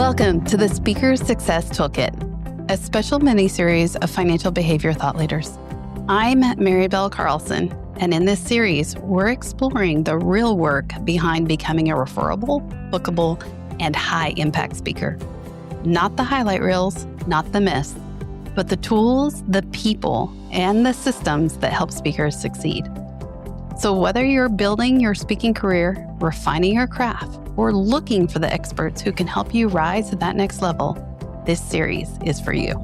Welcome to the Speaker Success Toolkit, a special mini-series of financial behavior thought leaders. I'm Bell Carlson, and in this series, we're exploring the real work behind becoming a referable, bookable, and high-impact speaker. Not the highlight reels, not the myths, but the tools, the people, and the systems that help speakers succeed. So whether you're building your speaking career, refining your craft, or looking for the experts who can help you rise to that next level, this series is for you.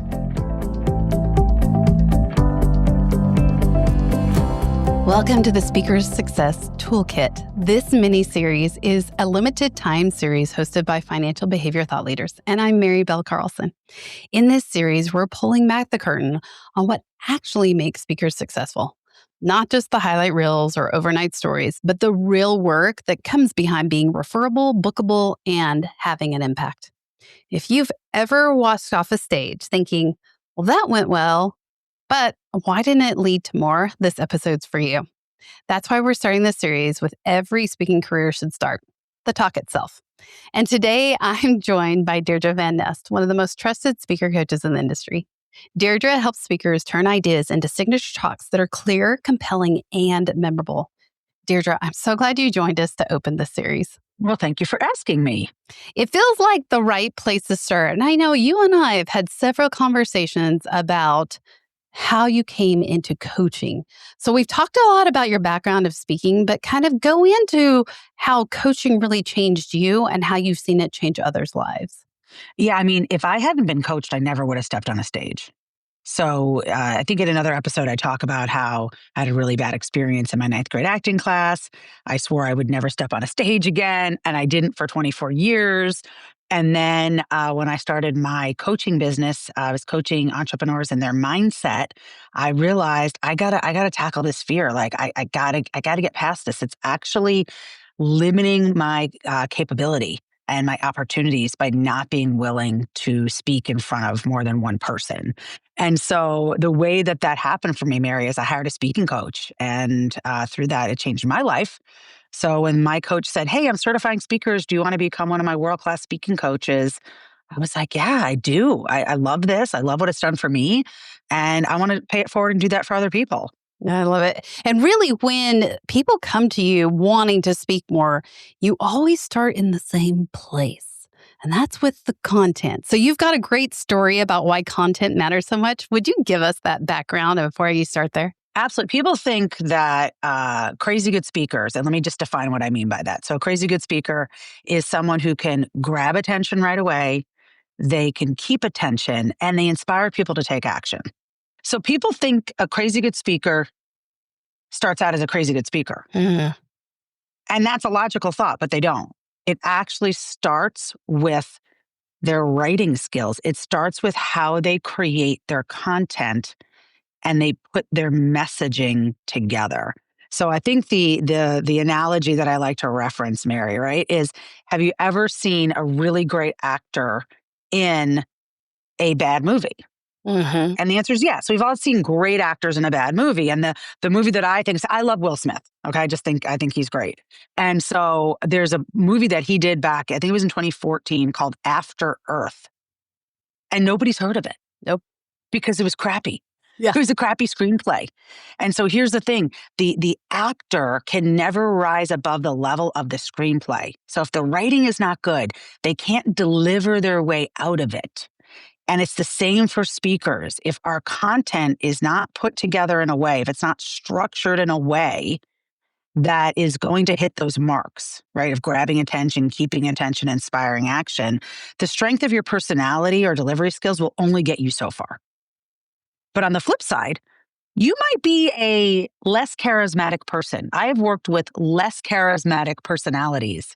Welcome to the Speaker Success Toolkit. This mini-series is a limited time series hosted by financial behavior thought leaders, and I'm Bell Carlson. In this series, we're pulling back the curtain on what actually makes speakers successful. Not just the highlight reels or overnight stories, but the real work that comes behind being referable, bookable, and having an impact. If you've ever walked off a stage thinking, well, that went well, but why didn't it lead to more? This episode's for you. That's why we're starting this series with every speaking career should start, the talk itself. And today I'm joined by Deirdre Van Nest, one of the most trusted speaker coaches in the industry. Deirdre helps speakers turn ideas into signature talks that are clear, compelling, and memorable. Deirdre, I'm so glad you joined us to open this series. Well, thank you for asking me. It feels like the right place to start. And I know you and I have had several conversations about how you came into coaching. So we've talked a lot about your background of speaking, but kind of go into how coaching really changed you and how you've seen it change others' lives. Yeah, I mean, if I hadn't been coached, I never would have stepped on a stage. So I think in another episode, I talk about how I had a really bad experience in my 9th grade acting class. I swore I would never step on a stage again, and I didn't for 24 years. And then when I started my coaching business, I was coaching entrepreneurs in their mindset. I realized I gotta tackle this fear. Like I gotta get past this. It's actually limiting my capability and my opportunities by not being willing to speak in front of more than one person. And so the way that happened for me, Mary, is I hired a speaking coach. And through that, it changed my life. So when my coach said, "Hey, I'm certifying speakers. Do you want to become one of my world-class speaking coaches?" I was like, yeah, I do. I love this. I love what it's done for me. And I want to pay it forward and do that for other people. I love it. And really, when people come to you wanting to speak more, you always start in the same place. And that's with the content. So you've got a great story about why content matters so much. Would you give us that background before you start there? Absolutely. People think that crazy good speakers, and let me just define what I mean by that. So a crazy good speaker is someone who can grab attention right away, they can keep attention, and they inspire people to take action. So people think a crazy good speaker starts out as a crazy good speaker. Mm-hmm. And that's a logical thought, but they don't. It actually starts with their writing skills. It starts with how they create their content and they put their messaging together. So I think the analogy that I like to reference, Mary, right, is have you ever seen a really great actor in a bad movie? Mm-hmm. And the answer is yes. So we've all seen great actors in a bad movie. And the movie that I love Will Smith. Okay. I think he's great. And so there's a movie that he did back, I think it was in 2014 called After Earth. And nobody's heard of it. Nope. Because it was crappy. Yeah. It was a crappy screenplay. And so here's the thing. The actor can never rise above the level of the screenplay. So if the writing is not good, they can't deliver their way out of it. And it's the same for speakers. If our content is not put together in a way, if it's not structured in a way that is going to hit those marks, right, of grabbing attention, keeping attention, inspiring action, the strength of your personality or delivery skills will only get you so far. But on the flip side, you might be a less charismatic person. I have worked with less charismatic personalities.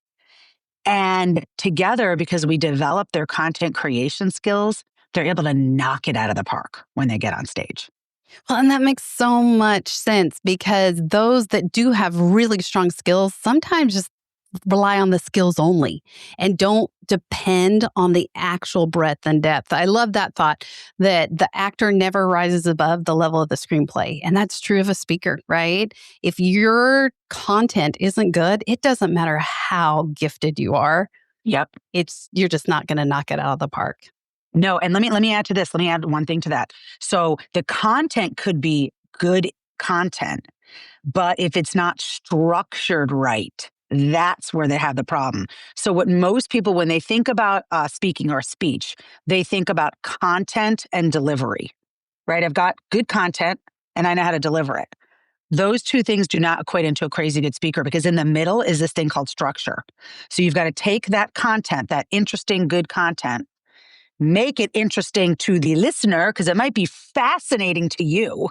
And together, because we develop their content creation skills, they're able to knock it out of the park when they get on stage. Well, and that makes so much sense because those that do have really strong skills sometimes just rely on the skills only and don't depend on the actual breadth and depth. I love that thought that the actor never rises above the level of the screenplay. And that's true of a speaker, right? If your content isn't good, it doesn't matter how gifted you are. Yep. You're just not going to knock it out of the park. No, and let me add to this. Let me add one thing to that. So the content could be good content, but if it's not structured right, that's where they have the problem. So what most people, when they think about speaking or speech, they think about content and delivery, right? I've got good content and I know how to deliver it. Those two things do not equate into a crazy good speaker, because in the middle is this thing called structure. So you've got to take that content, that interesting, good content, make it interesting to the listener, because it might be fascinating to you.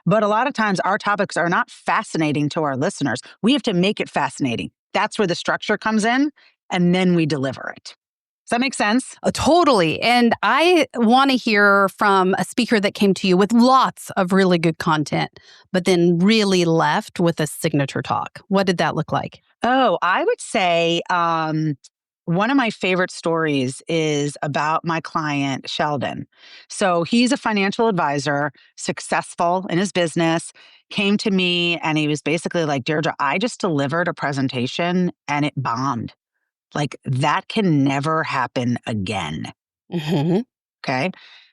But a lot of times our topics are not fascinating to our listeners. We have to make it fascinating. That's where the structure comes in, and then we deliver it. Does that make sense? Totally. And I want to hear from a speaker that came to you with lots of really good content, but then really left with a signature talk. What did that look like? Oh, I would say one of my favorite stories is about my client, Sheldon. So he's a financial advisor, successful in his business, came to me and he was basically like, Deirdre, I just delivered a presentation and it bombed. Like, that can never happen again. Mm-hmm. Okay.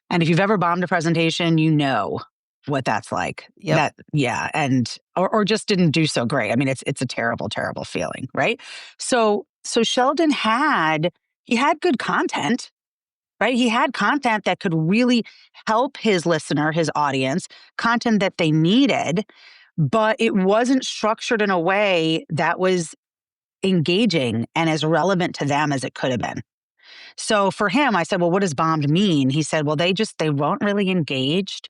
And if you've ever bombed a presentation, you know what that's like. Yep. Yeah. And, or just didn't do so great. I mean, it's a terrible, terrible feeling. Right. So Sheldon he had good content, right? He had content that could really help his listener, his audience, content that they needed, but it wasn't structured in a way that was engaging and as relevant to them as it could have been. So for him, I said, well, what does bombed mean? He said, well, they weren't really engaged.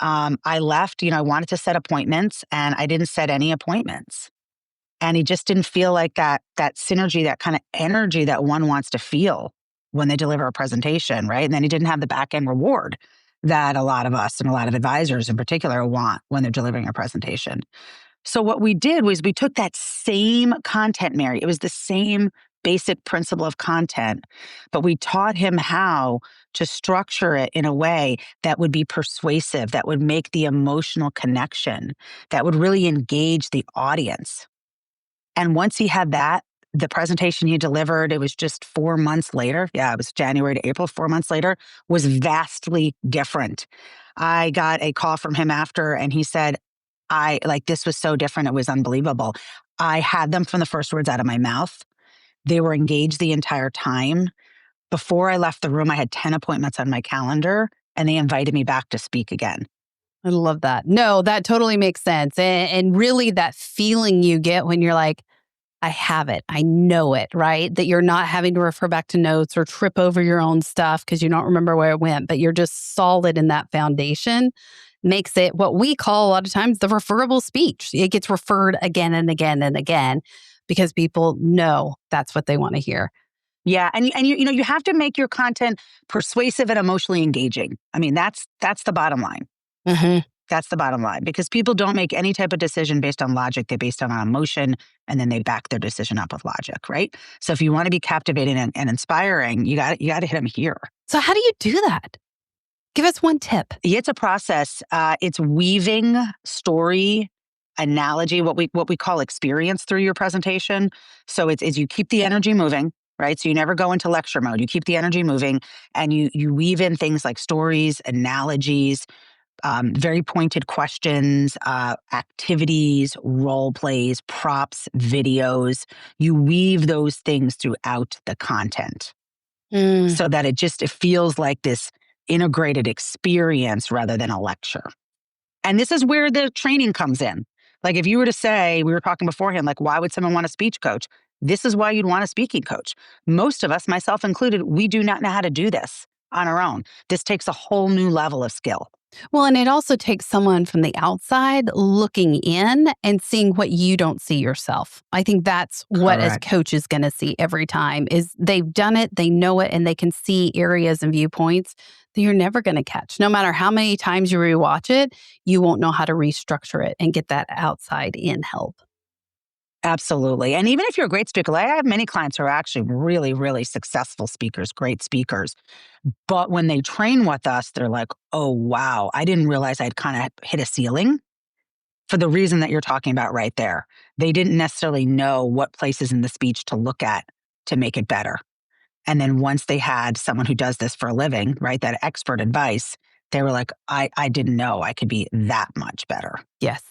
I left, I wanted to set appointments and I didn't set any appointments. And he just didn't feel like that synergy, that kind of energy that one wants to feel when they deliver a presentation, right? And then he didn't have the back end reward that a lot of us and a lot of advisors in particular want when they're delivering a presentation. So what we did was we took that same content, Mary. It was the same basic principle of content, but we taught him how to structure it in a way that would be persuasive, that would make the emotional connection, that would really engage the audience. And once he had that, the presentation he delivered, it was just 4 months later. Yeah, it was January to April, 4 months later, was vastly different. I got a call from him after, and he said, this was so different. It was unbelievable. I had them from the first words out of my mouth. They were engaged the entire time. Before I left the room, I had 10 appointments on my calendar, and they invited me back to speak again. I love that. No, that totally makes sense. And really that feeling you get when you're like, I have it. I know it, right? That you're not having to refer back to notes or trip over your own stuff because you don't remember where it went, but you're just solid in that foundation, makes it what we call a lot of times the referable speech. It gets referred again and again and again because people know that's what they want to hear. Yeah, and you have to make your content persuasive and emotionally engaging. I mean, that's the bottom line. Mm-hmm. That's the bottom line, because people don't make any type of decision based on logic. They based on emotion, and then they back their decision up with logic, right? So if you want to be captivating and inspiring, you got to hit them here. So how do you do that? Give us one tip. It's a process. It's weaving story, analogy, what we call experience through your presentation. So it's you keep the energy moving, right? So you never go into lecture mode. You keep the energy moving, and you weave in things like stories, analogies, very pointed questions, activities, role plays, props, videos. You weave those things throughout the content so that it feels like this integrated experience rather than a lecture. And this is where the training comes in. Like, if you were to say, we were talking beforehand, like, why would someone want a speech coach? This is why you'd want a speaking coach. Most of us, myself included, we do not know how to do this on our own. This takes a whole new level of skill. Well, and it also takes someone from the outside looking in and seeing what you don't see yourself. I think that's what as coach is going to see every time is they've done it, they know it, and they can see areas and viewpoints that you're never going to catch. No matter how many times you rewatch it, you won't know how to restructure it and get that outside in help. Absolutely. And even if you're a great speaker, like I have many clients who are actually really, really successful speakers, great speakers. But when they train with us, they're like, oh, wow, I didn't realize I'd kind of hit a ceiling for the reason that you're talking about right there. They didn't necessarily know what places in the speech to look at to make it better. And then once they had someone who does this for a living, right, that expert advice, they were like, I didn't know I could be that much better. Yes.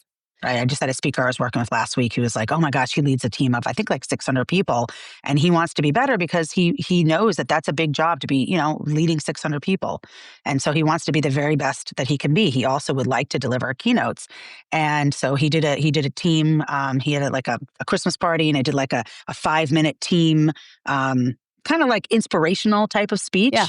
I just had a speaker I was working with last week who was like, oh my gosh, he leads a team of, I think, like 600 people. And he wants to be better because he knows that that's a big job to be, leading 600 people. And so he wants to be the very best that he can be. He also would like to deliver keynotes. And so he did a team. He had a Christmas party, and I did like a 5-minute team, kind of like inspirational type of speech. Yeah.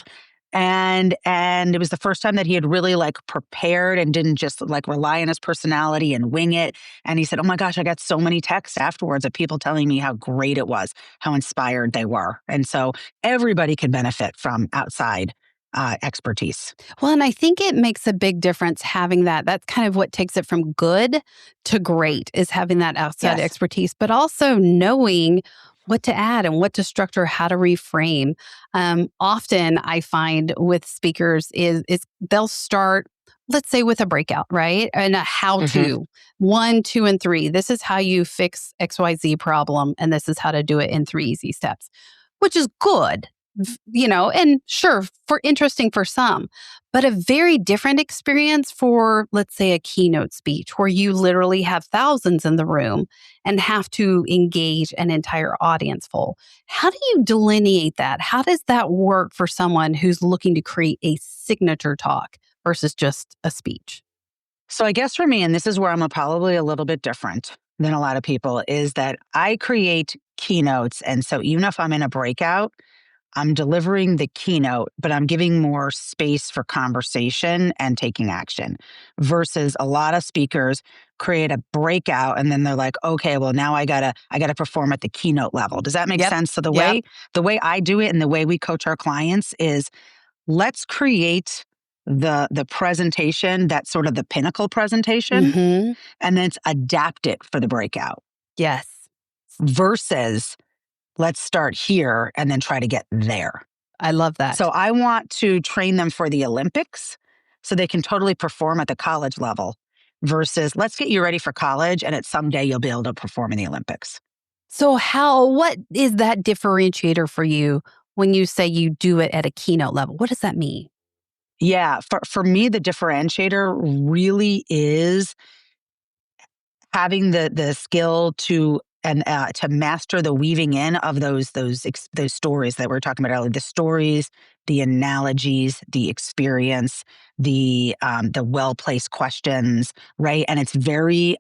And it was the first time that he had really prepared and didn't just rely on his personality and wing it. And he said, oh my gosh, I got so many texts afterwards of people telling me how great it was, how inspired they were. And so everybody can benefit from outside expertise. Well, and I think it makes a big difference having that. That's kind of what takes it from good to great, is having that outside expertise, but also knowing what to add and what to structure, how to reframe. Often I find with speakers is they'll start, let's say, with a breakout, right? And a how-to, 1, 2, and 3. This is how you fix XYZ problem, and this is how to do it in 3 easy steps, which is good. And sure, for interesting for some, but a very different experience for, let's say, a keynote speech where you literally have thousands in the room and have to engage an entire audience full. How do you delineate that? How does that work for someone who's looking to create a signature talk versus just a speech? So I guess for me, and this is where I'm probably a little bit different than a lot of people, is that I create keynotes. And so even if I'm in a breakout, I'm delivering the keynote, but I'm giving more space for conversation and taking action, versus a lot of speakers create a breakout and then they're like, okay, well now I gotta perform at the keynote level. Does that make sense? So the way I do it and the way we coach our clients is, let's create the presentation that's sort of the pinnacle presentation, and then adapt it for the breakout. Yes. Versus, let's start here and then try to get there. I love that. So I want to train them for the Olympics so they can totally perform at the college level, versus let's get you ready for college and someday you'll be able to perform in the Olympics. So what is that differentiator for you when you say you do it at a keynote level? What does that mean? Yeah, for me, the differentiator really is having the skill to master the weaving in of those stories that we were talking about earlier. The stories, the analogies, the experience, the well-placed questions, right? And it's very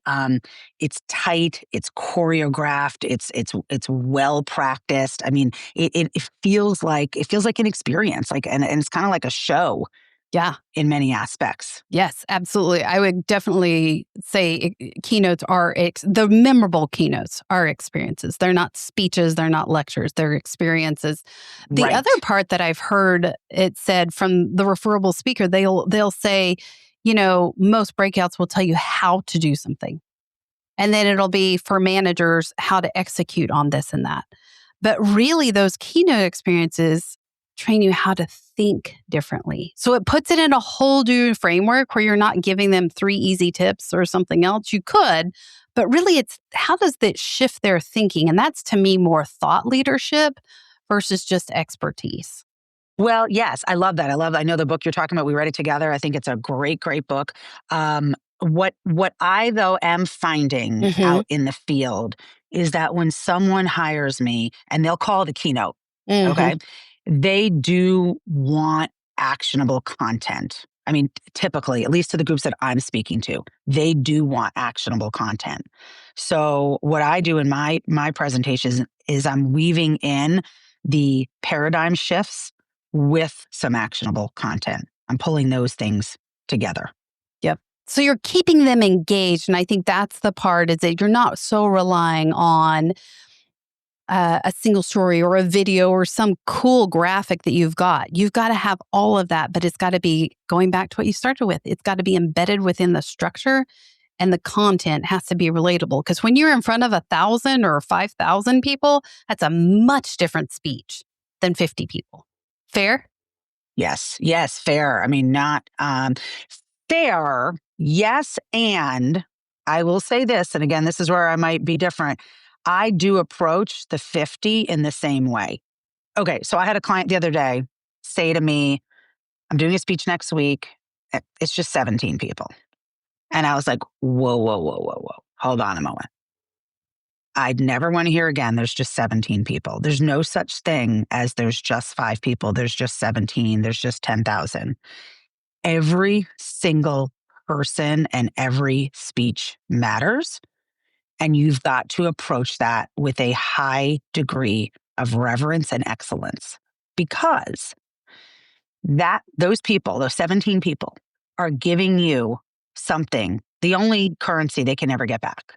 it's tight, it's choreographed, it's well practiced. I mean, it feels like an experience, and it's kind of like a show. Yeah. In many aspects. Yes, absolutely. I would definitely say keynotes are the memorable keynotes are experiences. They're not speeches. They're not lectures. They're experiences. The other part that I've heard it said from the referable speaker, they'll say, most breakouts will tell you how to do something. And then it'll be for managers how to execute on this and that. But really, those keynote experiences train you how to think differently. So it puts it in a whole new framework where you're not giving them 3 easy tips or something else. You could, but really it's how does that shift their thinking? And that's, to me, more thought leadership versus just expertise. Well, yes, I love that. I know the book you're talking about. We read it together. I think it's a great, great book. What I, though, am finding out in the field is that when someone hires me, and they'll call it a keynote, okay, they do want actionable content. I mean, typically, at least to the groups that I'm speaking to, they do want actionable content. So what I do in my presentations is I'm weaving in the paradigm shifts with some actionable content. I'm pulling those things together. Yep. So you're keeping them engaged. And I think that's the part, is that you're not so relying on a single story or a video or some cool graphic that you've got. You've got to have all of that, but it's got to be, going back to what you started with, it's got to be embedded within the structure, and the content has to be relatable. Because when you're in front of 1,000 or 5,000 people, that's a much different speech than 50 people. Fair? Yes, fair. I mean, not fair. Yes. And I will say this, and again, this is where I might be different. I do approach the 50 in the same way. Okay, so I had a client the other day say to me, I'm doing a speech next week. It's just 17 people. And I was like, whoa, whoa, whoa, whoa, whoa. Hold on a moment. I'd never want to hear again, there's just 17 people. There's no such thing as there's just 5 people. There's just 17. There's just 10,000. Every single person and every speech matters. And you've got to approach that with a high degree of reverence and excellence because those people, those 17 people, are giving you something, the only currency they can never get back.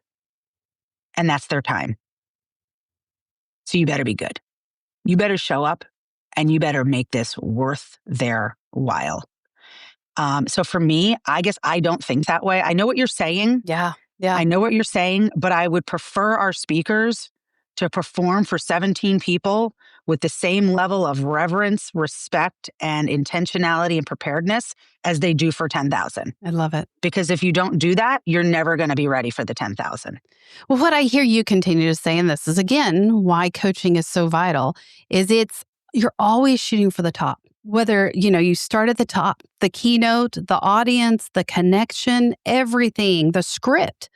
And that's their time. So you better be good. You better show up and you better make this worth their while. So for me, I guess I don't think that way. I know what you're saying. Yeah. Yeah. I know what you're saying, but I would prefer our speakers to perform for 17 people with the same level of reverence, respect, and intentionality and preparedness as they do for 10,000. I love it. Because if you don't do that, you're never going to be ready for the 10,000. Well, what I hear you continue to say, and this is again why coaching is so vital, is you're always shooting for the top. Whether, you start at the top, the keynote, the audience, the connection, everything, the script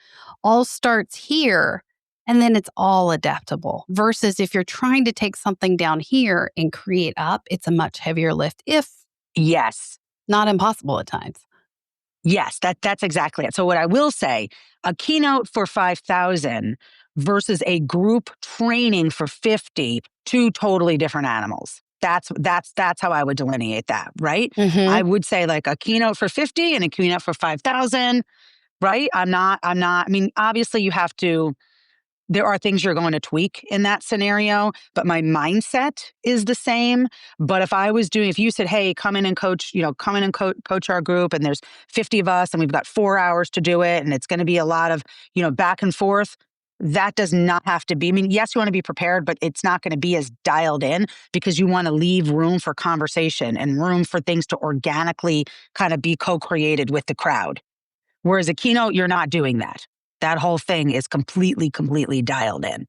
all starts here. And then it's all adaptable versus if you're trying to take something down here and create up, it's a much heavier lift, if Yes. not impossible at times. Yes, that's exactly it. So what I will say, a keynote for 5,000 versus a group training for 50, two totally different animals. That's how I would delineate that, right? Mm-hmm. I would say like a keynote for 50 and a keynote for 5,000, right? I mean, obviously there are things you're going to tweak in that scenario, but my mindset is the same. But if you said, hey, come in and coach our group and there's 50 of us and we've got 4 hours to do it and it's going to be a lot of, back and forth, that does not have to be. I mean, yes, you want to be prepared, but it's not going to be as dialed in because you want to leave room for conversation and room for things to organically kind of be co-created with the crowd. Whereas a keynote, you're not doing that. That whole thing is completely dialed in.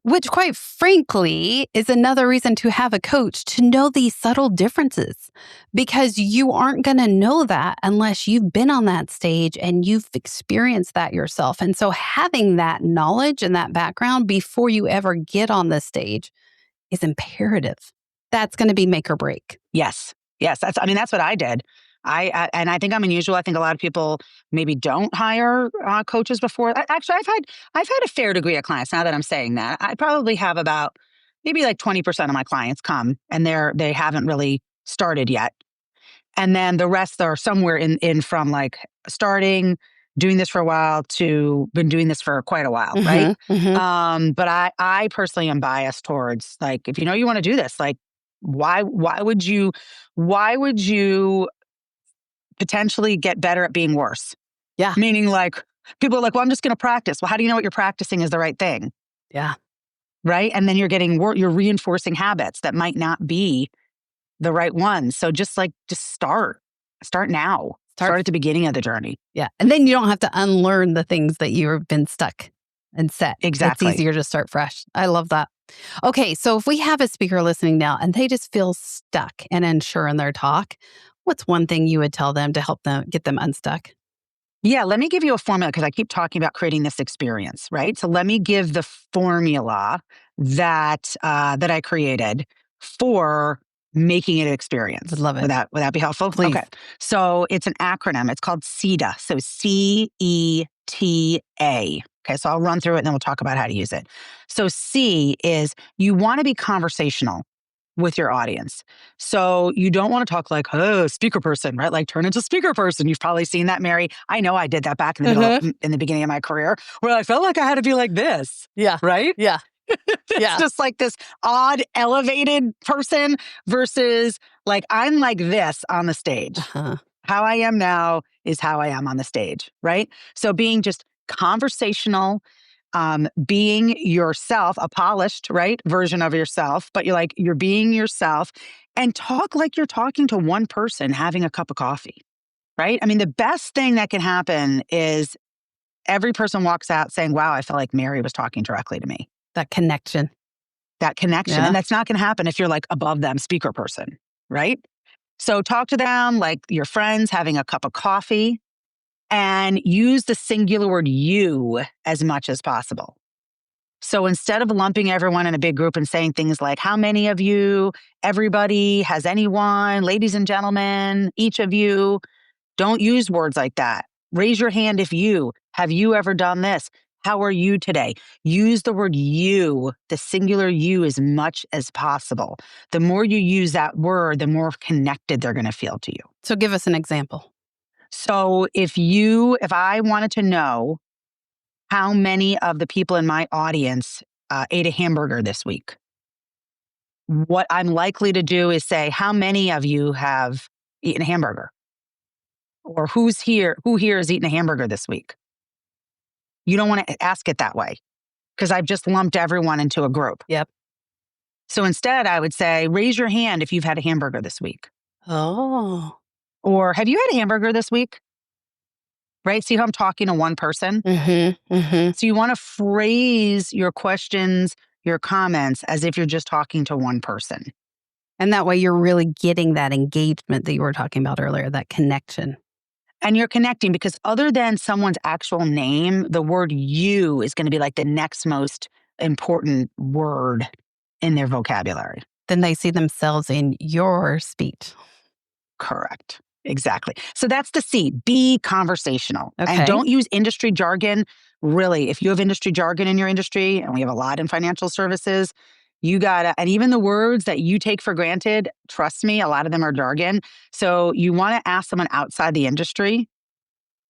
Which, quite frankly, is another reason to have a coach to know these subtle differences, because you aren't going to know that unless you've been on that stage and you've experienced that yourself. And so having that knowledge and that background before you ever get on the stage is imperative. That's going to be make or break. Yes. That's what I did. And I think I'm unusual. I think a lot of people maybe don't hire coaches before. Actually, I've had a fair degree of clients. Now that I'm saying that, I probably have about maybe like 20% of my clients come and they haven't really started yet, and then the rest are somewhere in from like starting, doing this for a while to been doing this for quite a while, right? Mm-hmm. But I personally am biased towards like if you want to do this, like why would you potentially get better at being worse? Yeah. Meaning like people are like, well, I'm just going to practice. Well, how do you know what you're practicing is the right thing? Yeah. Right. And then you're you're reinforcing habits that might not be the right ones. So just start now. Start at the beginning of the journey. Yeah. And then you don't have to unlearn the things that you've been stuck and set. Exactly. It's easier to start fresh. I love that. Okay. So if we have a speaker listening now and they just feel stuck and unsure in their talk, what's one thing you would tell them to help them get them unstuck? Yeah, let me give you a formula because I keep talking about creating this experience, right? So let me give the formula that I created for making it an experience. Would love it. Would that be helpful? Please. Okay. So it's an acronym. It's called CETA. So CETA. Okay, so I'll run through it and then we'll talk about how to use it. So C is you want to be conversational with your audience. So you don't want to talk like, oh, speaker person, right? Like turn into speaker person. You've probably seen that, Mary. I know I did that back in the in the beginning of my career where I felt like I had to be like this. Yeah. Right? Yeah. It's just like this odd elevated person versus like, I'm like this on the stage. How I am now is how I am on the stage, right? So being just conversational, being yourself, a polished, right, version of yourself, but you're being yourself and talk like you're talking to one person having a cup of coffee, right? I mean, the best thing that can happen is every person walks out saying, wow, I felt like Mary was talking directly to me. That connection. that connection. Yeah. And that's not going to happen if you're like above them speaker person, right? So talk to them like your friends having a cup of coffee and use the singular word you as much as possible. So instead of lumping everyone in a big group and saying things like, how many of you, everybody, has anyone, ladies and gentlemen, each of you, don't use words like that. Raise your hand if you, have you ever done this? How are you today? Use the word you, the singular you, as much as possible. The more you use that word, the more connected they're going to feel to you. So give us an example. So if I wanted to know how many of the people in my audience ate a hamburger this week, what I'm likely to do is say, how many of you have eaten a hamburger? Or who here has eaten a hamburger this week? You don't want to ask it that way because I've just lumped everyone into a group. Yep. So instead, I would say, raise your hand if you've had a hamburger this week. Oh. Or have you had a hamburger this week? Right? See how I'm talking to one person? Mm-hmm. Mm-hmm. So you want to phrase your questions, your comments as if you're just talking to one person. And that way you're really getting that engagement that you were talking about earlier, that connection. And you're connecting because other than someone's actual name, the word you is going to be like the next most important word in their vocabulary. Then they see themselves in your speech. Correct. Exactly. So that's the C, be conversational. Okay. And don't use industry jargon. Really, if you have industry jargon in your industry, and we have a lot in financial services, you gotta, and even the words that you take for granted, trust me, a lot of them are jargon. So you want to ask someone outside the industry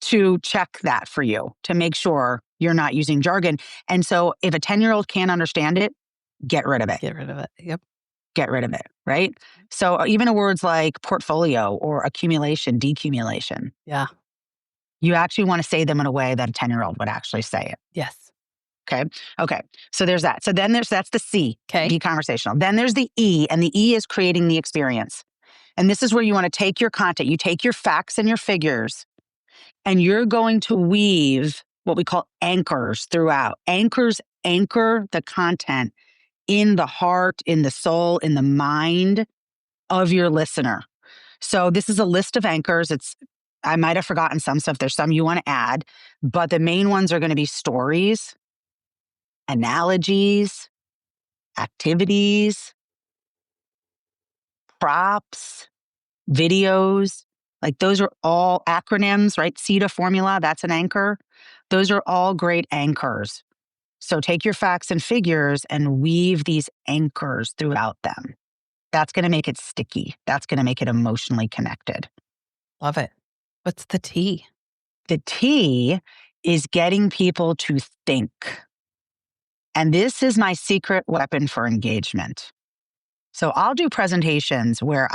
to check that for you to make sure you're not using jargon. And so if a 10-year-old can't understand it, get rid of it. Get rid of it. Yep. Get rid of it, right? So even words like portfolio or accumulation, decumulation. Yeah. You actually want to say them in a way that a 10-year-old would actually say it. Yes. Okay. So there's that. So then that's the C, Okay. be conversational. Then there's the E, and the E is creating the experience. And this is where you want to take your content, you take your facts and your figures, and you're going to weave what we call anchors throughout. Anchors anchor the content in the heart, in the soul, in the mind of your listener. So this is a list of anchors. I might have forgotten some, so if there's some you want to add, but the main ones are going to be stories, analogies, activities, props, videos. Like those are all acronyms, right? CETA formula, that's an anchor. Those are all great anchors. So take your facts and figures and weave these anchors throughout them. That's going to make it sticky. That's going to make it emotionally connected. Love it. What's the T? The T is getting people to think. And this is my secret weapon for engagement. So I'll do presentations where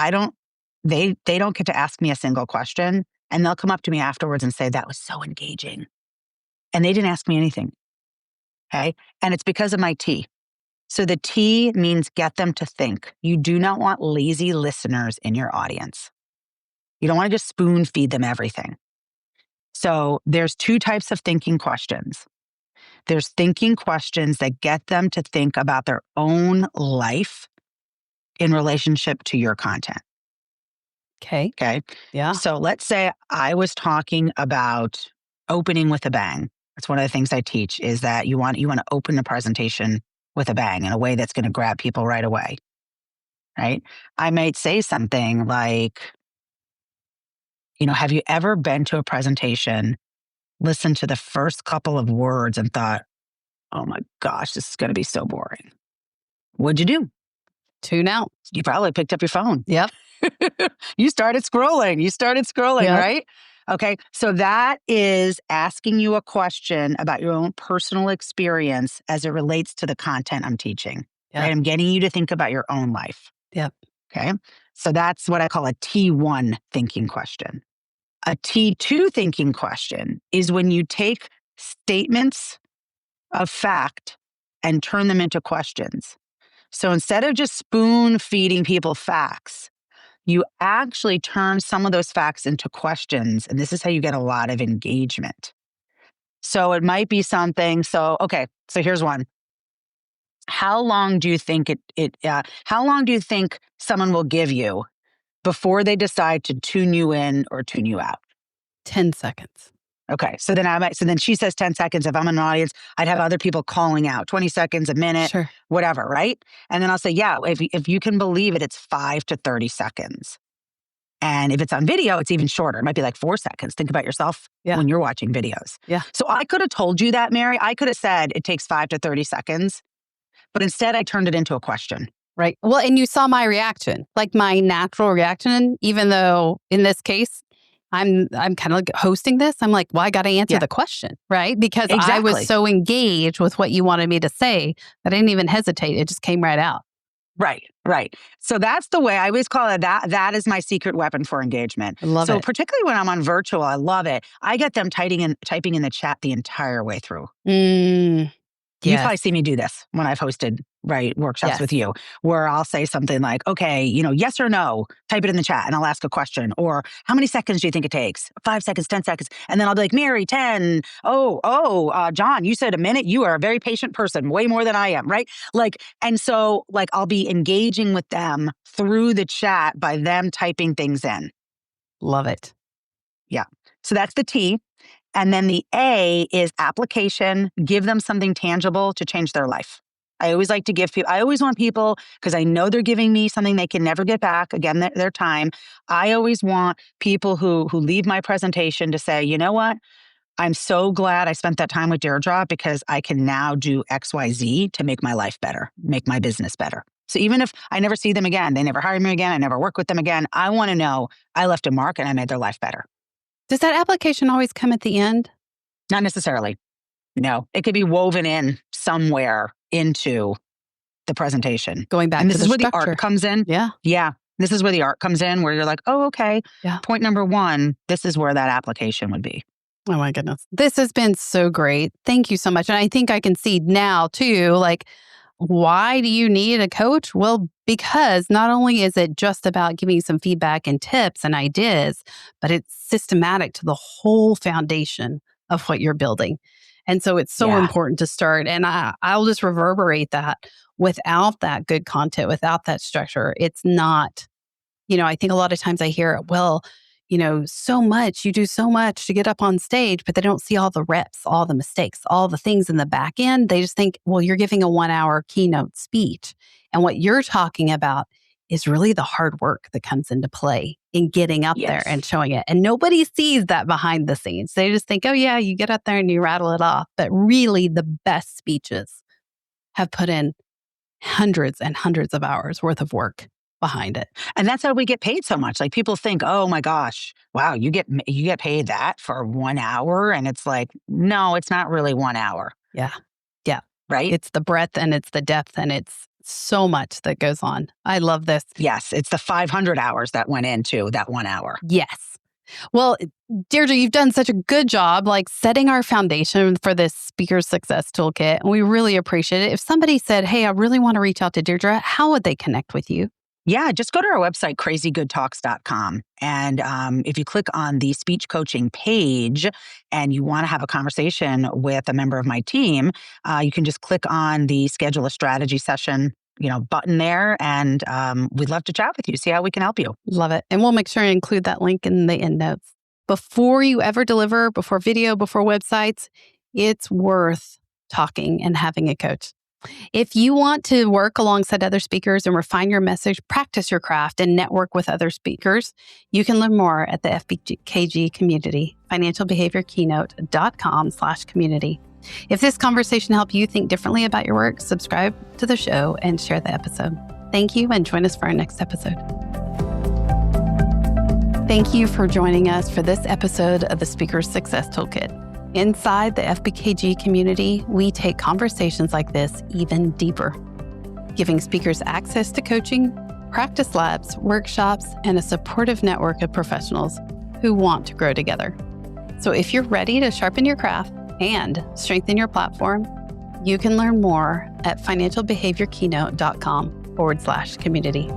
they don't get to ask me a single question, and they'll come up to me afterwards and say, that was so engaging. And they didn't ask me anything. Okay. And it's because of my T. So the T means get them to think. You do not want lazy listeners in your audience. You don't want to just spoon feed them everything. So there's two types of thinking questions. There's thinking questions that get them to think about their own life in relationship to your content. Okay. Yeah. So let's say I was talking about opening with a bang. That's one of the things I teach is that you want to open the presentation with a bang in a way that's going to grab people right away, right? I might say something like, have you ever been to a presentation, listened to the first couple of words and thought, oh my gosh, this is going to be so boring. What'd you do? Tune out. You probably picked up your phone. Yep. You started scrolling, yep. Right? Okay. So that is asking you a question about your own personal experience as it relates to the content I'm teaching. Yep. Right? I'm getting you to think about your own life. Yep. Okay. So that's what I call a T1 thinking question. A T2 thinking question is when you take statements of fact and turn them into questions. So instead of just spoon feeding people facts, you actually turn some of those facts into questions. And this is how you get a lot of engagement. So it might be something. So here's one. how long do you think how long do you think someone will give you before they decide to tune you in or tune you out? 10 seconds. Okay. So then she says 10 seconds. If I'm in an audience, I'd have other people calling out 20 seconds, a minute, Sure. whatever. Right. And then I'll say, yeah, if you can believe it, it's 5 to 30 seconds. And if it's on video, it's even shorter. It might be like 4 seconds. Think about yourself when you're watching videos. Yeah. So I could have told you that, Mary. I could have said it takes 5 to 30 seconds, but instead I turned it into a question. Right. Well, and you saw my reaction, like my natural reaction, even though in this case, I'm kind of like hosting this. I'm like, well, I got to answer the question, right? Because I was so engaged with what you wanted me to say that I didn't even hesitate. It just came right out. Right. So that's the way I always call it. That is my secret weapon for engagement. I love it. So particularly when I'm on virtual, I love it. I get them typing in the chat the entire way through. You probably see me do this when I've hosted workshops with you, where I'll say something like, okay, yes or no, type it in the chat and I'll ask a question. Or how many seconds do you think it takes? 5 seconds, 10 seconds. And then I'll be like, Mary, 10. John, you said a minute. You are a very patient person, way more than I am, right? And so I'll be engaging with them through the chat by them typing things in. Love it. Yeah. So that's the T. And then the A is application. Give them something tangible to change their life. I always like to give people, I always want people, because I know they're giving me something they can never get back, again, their time. I always want people who leave my presentation to say, you know what? I'm so glad I spent that time with Deirdre because I can now do XYZ to make my life better, make my business better. So even if I never see them again, they never hire me again, I never work with them again, I want to know I left a mark and I made their life better. Does that application always come at the end? Not necessarily. No, it could be woven in somewhere into the presentation. Going back to the structure. And this is where the art comes in. Yeah. Yeah. This is where the art comes in, where you're like, oh, okay. Yeah. Point number 1, this is where that application would be. Oh my goodness. This has been so great. Thank you so much. And I think I can see now too, why do you need a coach? Well, because not only is it just about giving some feedback and tips and ideas, but it's systematic to the whole foundation of what you're building. And so it's so important to start. And I'll just reverberate that. Without that good content, without that structure, it's not, I think a lot of times I hear, well, you do so much to get up on stage, but they don't see all the reps, all the mistakes, all the things in the back end. They just think, well, you're giving a 1-hour keynote speech. And what you're talking about is really the hard work that comes into play in getting up there and showing it. And nobody sees that behind the scenes. They just think, oh yeah, you get up there and you rattle it off. But really the best speeches have put in hundreds and hundreds of hours worth of work behind it. And that's how we get paid so much. People think, oh my gosh, wow, you get paid that for 1 hour. And it's like, no, it's not really 1 hour. Yeah. Right? It's the breadth and it's the depth and it's so much that goes on. I love this. Yes. It's the 500 hours that went into that 1 hour. Yes. Well, Deirdre, you've done such a good job setting our foundation for this Speaker Success Toolkit. And we really appreciate it. If somebody said, hey, I really want to reach out to Deirdre, how would they connect with you? Yeah, just go to our website, crazygoodtalks.com. And if you click on the speech coaching page and you want to have a conversation with a member of my team, you can just click on the schedule a strategy session button there. And we'd love to chat with you, see how we can help you. Love it. And we'll make sure to include that link in the end notes. Before you ever deliver, before video, before websites, it's worth talking and having a coach. If you want to work alongside other speakers and refine your message, practice your craft, and network with other speakers, you can learn more at the FBKG community, financialbehaviorkeynote.com/community. If this conversation helped you think differently about your work, subscribe to the show and share the episode. Thank you, and join us for our next episode. Thank you for joining us for this episode of the Speaker Success Toolkit. Inside the FBKG community, we take conversations like this even deeper, giving speakers access to coaching, practice labs, workshops, and a supportive network of professionals who want to grow together. So if you're ready to sharpen your craft and strengthen your platform, you can learn more at financialbehaviorkeynote.com/community.